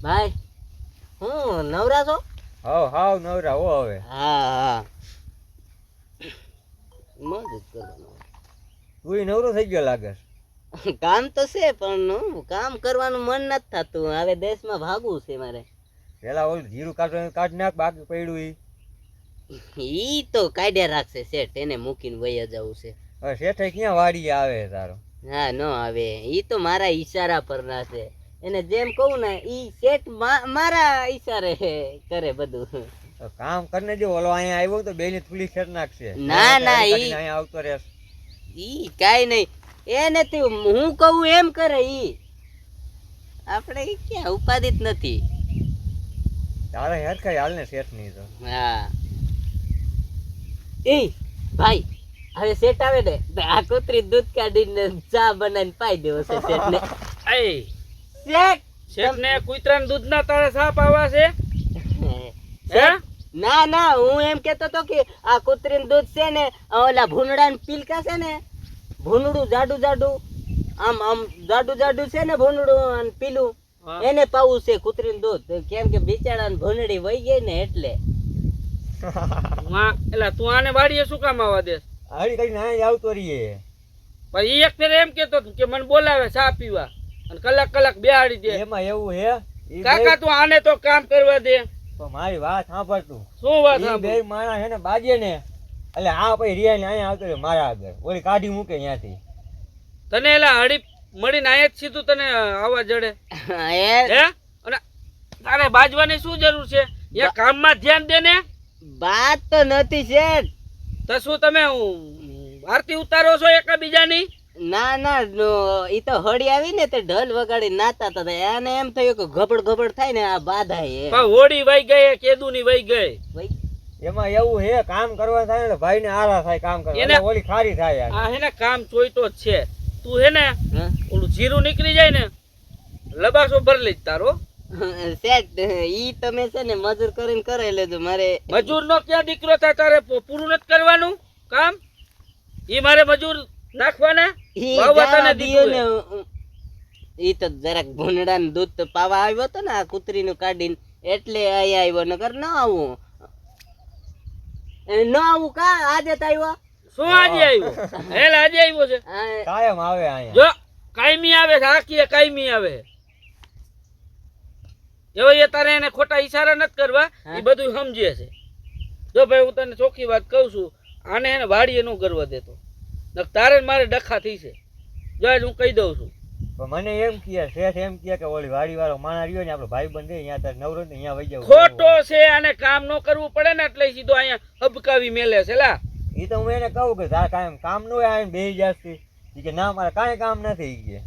ભાઈ હું નવરા છો? હાવ નવરા હો હવે. હા મોજ જ કરવાનો. તું નવરો થઈ ગયો લાગે. કામ તો છે પણ કામ કરવાનું મન નથી થતું. હવે દેશમાં ભાગવું છે મારે. પેલા ઓલું જીરું કાઢ નાખ, બાકી પડ્યું ઈ તો કાઢ્યા રાખશે શેઠ, એને મૂકીને વયા જવું છે. હવે શેઠે ક્યાં વાડી આવે તારો? હા ન આવે, ઈ તો મારા ઈશારા પર ના છે. એને જેમ કહું ને ઈ શેઠ મારા ઈશારે કરે બધું. કામ કરીને જો ઓલો અહીંયા આવ્યો તો બેની પુલિસ શેઠ નાખશે. ના ઈ અહીંયા આવતો રહેશે. ઈ કાઈ નહીં, એ નથી હું કહું એમ કરે ઈ. આપણે ક્યાં ઉપાધિ જ નથી. તારે હેર કઈ હાલ ને શેઠ ની તો. હા એ ભાઈ હવે શેઠ આવે ને આ કૂતરી દૂધ કાઢીને ચા બનાવીને પાઈ દેવો છે શેઠ ને. શેઠ ને કૂતરાને દૂધ ના તારે સાપ આવા છે? ના હું એમ કેતો તો કે આ કૂતરીને દૂધ છે ને ઓલા ભૂંડા ને પીલકા છે ને, ભૂંડું જાડું આમ જાડું છે ને ભૂંડું અને પીલું, એને પાવું છે કૂતરીનું દૂધ. કેમ કે બિચારા ભૂંડડી વહી ગઈ ને એટલે. એલા તું આને વાડીએ શું કામ આવવા દે? હાડી કરીને અહીંયા આવતો રહીએ. પણ ઈ એક ફેર એમ કેતો કે મને બોલાવે ચા પીવા અને કલાક બેહાડી દે. એમાં એવું હે કાકા તું આને તો કામ કરવા દે. તો મારી વાત સાંભળ તું. શું વાત? બે માણસ હે ને બાજે ને એટલે આ પછી રિયા ને અહીંયા આવતો રહ્યો મારા આગળ, ઓલી કાઢી મૂકે ત્યાંથી. તને એલા હડી મળીને આયા જ સીધું તને આવવા જડે હે? અને તારે બાજવાની શું જરૂર છે? એ કામમાં ધ્યાન દે ને. વાત તો નથી શેઠ. તો શું તમે આરતી ઉતારો છો એકબીજાની? ના ઈ તો હળી આવી ને તે ઢોલ વગાડી નાતા હતા. એને એમ થયું કે ગબડ થાય ને આ બાધા એ. હોડી વઈ ગઈ, કેદુની વઈ ગઈ. એમાં એવું હે કામ કરવા થાય ને ભાઈ ને આરા થાય કામ કરવા, ઓલી ખારી થાય. આ હે ને કામ ચોઈતો જ છે. તું હે ને ઓલું જીરું નીકળી જાય ને લબાસો ભર લઈ તારો. શેઠ ઈ તમે છે ને મજૂર કરીને કરાવી લેજો. મારે મજૂર નો ક્યાં દીકરો થાય? તારે પૂરું નથી કરવાનું કામ? ઈ મારે મજૂર નાખવાના? ઈ તો જરાક ભૂંડા ને દૂધ પાવા આવ્યો હતો ને આ કૂતરી નું કાઢીને, એટલે અહીંયા આવ્યો. નકર ન આવું કા આજે તો આવ્યો. શું આજે આવ્યો? હેલ આજે આવ્યો છે? કાયમ આવે અહીંયા. જો કાયમી આવે છે, આખી કાયમી આવે. એવો એ તારે એને ખોટા ઈશારા નથી કરવા, એ બધું સમજે છે. જો ભાઈ હું તને ચોખ્ખી વાત કહું છું, આને એને વાડીએ નું કરવા દેતો. તારે મારે ડખા થઈ છે. જો હું કહી દઉં છું. મને એમ કહે શેઠ, એમ કહે કે ઓલી વાડી વાળો માણા રહ્યો ને આપણો ભાઈ બંધ અહીંયા તાર નવરો ને અહીંયા વઈ જાવ. ખોટો છે. આને કામ ન કરવું પડે ને એટલે સીધો અહીંયા હબકાવી મેલે છે. લા એ તો હું એને કહું કે તાર કામ ન હોય આવીને બેસી જાસ્તી. કે ના મારે કાંઈ કામ નથી કે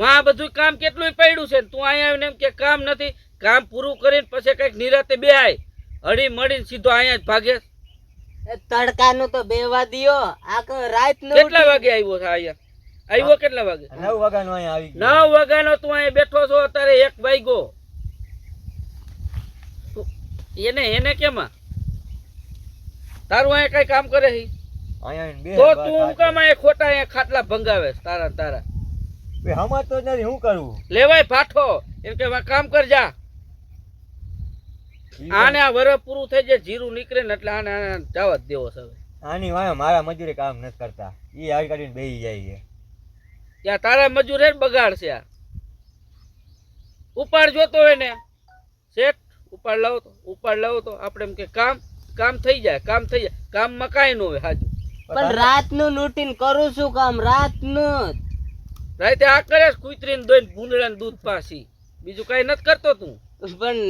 વાં બધું કામ કેટલું પડ્યું છે. તું અહીંયા આવીને એમ કે કામ નથી. કામ પૂરું કરીને પછી કઈક નિરાતે બેહાય, હળી મળીને સીધો અહીંયા જ ભાગે. તડકાનું તો બેવા દિયો. આખો રાત નો કેટલા વાગે આવ્યો છે અહીંયા? આવ્યો કેટલા વાગે? 9 વાગ્યાનો અહીંયા આવી ગયો. 9 વાગ્યાનો તું અહીંયા બેઠો છો, અત્યારે 1 વાગ્યો. એને કેમાં તારું અહીંયા કઈ કામ કરે છે? તો તું કામ અહીંયા ખોટા અહીંયા ખાટલા ભંગાવે તારા સમજતો જ નથી. શું કરવું? લેવાય ફાઠો એમ કે કામ કર જા. આને આ વરસ પૂરું થઈ જાય, જીરું નીકળે ને એટલે આને જવા જ દેવો છે. આની વાય મારા મજૂરી કામ નથી કરતા, ઈ આવી કાઢીને બેસી જાય છે. ત્યાં તારા મજૂર હે બગાડ છે. ઉપાડ જોતો હોય ને શેઠ, ઉપાડ લાવો તો આપણે એમ કે કામ થઈ જાય. કામમાં કાંઈ ન હોય હાજુ. પણ રાતનું લૂટીને કરું છું કામ, રાતનું રાતે આ કરે કુતરીને દોઈને ભૂંડળાને દૂધ પાસી, બીજું કઈ નથી કરતો તું. પણ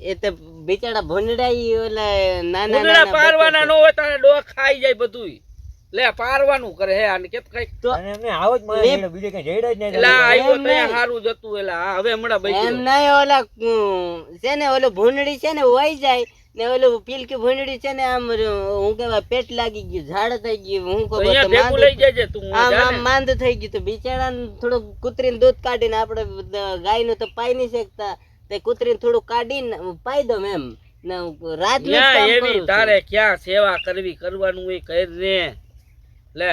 એ તો બિચારા ભૂંડડા ઓલા નાના પારવાના ન હોય તારે ડો ખાઈ જાય બધું. લે પારવાનું કરે હે આને કે કઈ તો એમને આવો જ મને બીજે કઈ જઈડા જ નહીં. એલા આવ્યો તો હારું જતું. એલા હવે હમણાં બઈ એમ નહીં, ઓલા છે ને ઓલો ભૂંડડી છે ને વહી જાય ને ઓલું પીલકી ભૂંડડી છે ને આમ હું કેવાય પેટ લાગી ગયું, ઝાડ થઈ ગયું, હું આમ માંદ થઈ ગયું. તો બિચારા થોડું કૂતરીને દૂધ કાઢીને આપણે ગાય નું તો પાઈ નહીં શકતા, તે કૂતરીને થોડું કાઢીને પાઈ દો એમ. રાત તારે ક્યાં સેવા કરવાનું એ કર ને. લે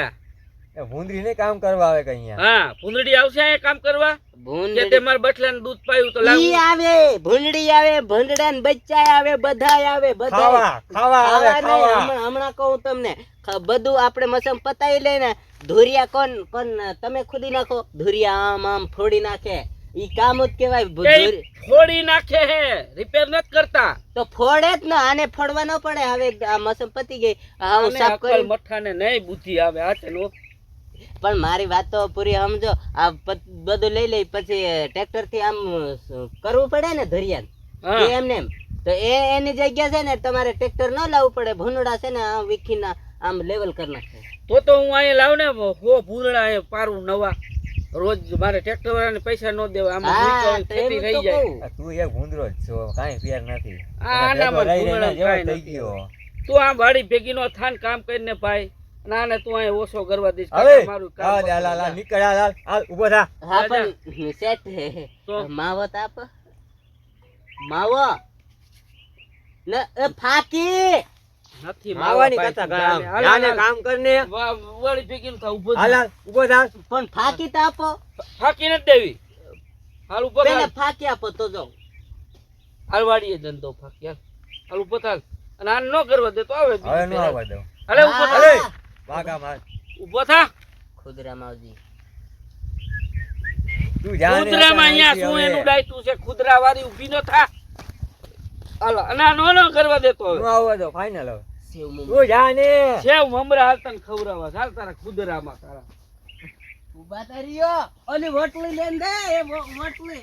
એ ભૂંદરી ને કામ કરવા આવે કે અહીંયા હા ભૂંદડી આવશે અહીંયા કામ કરવા કે તે ભૂંડડી મારા બટલાને દૂધ પાયું તો ઈ લાવું આવે, ભૂંડડી આવે, ભૂંડડા ને બચ્ચા આવે, બધાય આવે, બધાય. ખાવા આવે ખાવા નહીં, ખાવા હમણાં કહું તમને બધું આપણે મસમ પતાવી લઈને ધુરિયા કોણ તમે ખુદી નાખો, ધુરિયા આમ આમ ફોડી નાખે, ઈ કામ જ કહેવાય. એ ફોડી નાખે હે રિપેર નથી કરતા તો ફોડે જ ને, આને ફોડવા ન પડે. હવે આ મસમ પતી ગઈ, હા હું આને સાફ અક્કલ કરી. મઠાને નહીં બુદ્ધિ આવે આ ચલો પણ મારી વાત તો પૂરી સમજો. આ બધું લઈ લઈ પછી ટ્રેક્ટર થી આમ કરવું પડે ને ધુરિયા હા એમને એમ. તો એની જગ્યા છે ને તમારે ટ્રેક્ટર ન લાવવું પડે, ભૂંડડા છે ને આમ વીખીને આમ લેવલ કરી નાખે. તો હું અહીંયા લાવ ને હો ભૂંદડા અહીંયા પારું નવા રોજ મારે ટ્રેક્ટર વાળાને પૈસા ન દેવા આમાં હા, ભૂંડો તો ખેતી એમ રહી તો જાય કહું. તું એક ભૂંદરો જ છો કાંઈ ફેર નથી આનામાં ભેગો રહી ભૂંદડા રહીને જેવો કાંઈ થઈ નથી. ગયો તું આમ વાડી ભેગી નો થાન કામ કરીને ભાઈ ના ને તું અહીંયા ઓછો કરવા દઈશ હવે કાકા મારું કામ હાલ પતાવી હાલ હાલ દે. નીકળ હાલ હાલ હાલ ઊભો થા હા રાજા. પણ સેટ તો? માવો તાપ માવો ને એ ફાકી નથી માવાની ભાઈ, કરતા તું કામ જાને. હાલ, જાને હાલ, કામ કરને વાડી ભેગી નું થા ઉભો હાલ થા. હાલ ઊભો થા પણ ફાકી તો આપો, ફાકી નથી દેવી હાલ ઉભો પેલા થા. ફાકી આપો તો જો. હાલ વાડીએ ધંધો ફાકી હાલ હાલ ઉભો થા. અને આ ન કરવા દે તો આવે હવે બીજું ન પેલા. આવવા દઉં હાલે ઉભો થા. હાલે વાગા માર ઉભો થા ખુદરા માવજી તું જાને ખુદરામાં અહીંયા શું એનું ડાયટું છે ખુદરા વાળી ઊભી ન થા હાલો અને આ નો કરવા દેતો તું હવે આવવા દો ફાઇનલ હવે સેવ મમ તું જાને સેવ મમરા હાલ તને ખવડાવવા હાલ તારા ખુદરામાં તારા ઉભા તારીયો ઓલી વટલી લેન દે, એ વટલી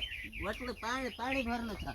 પાણી ભરનો છે.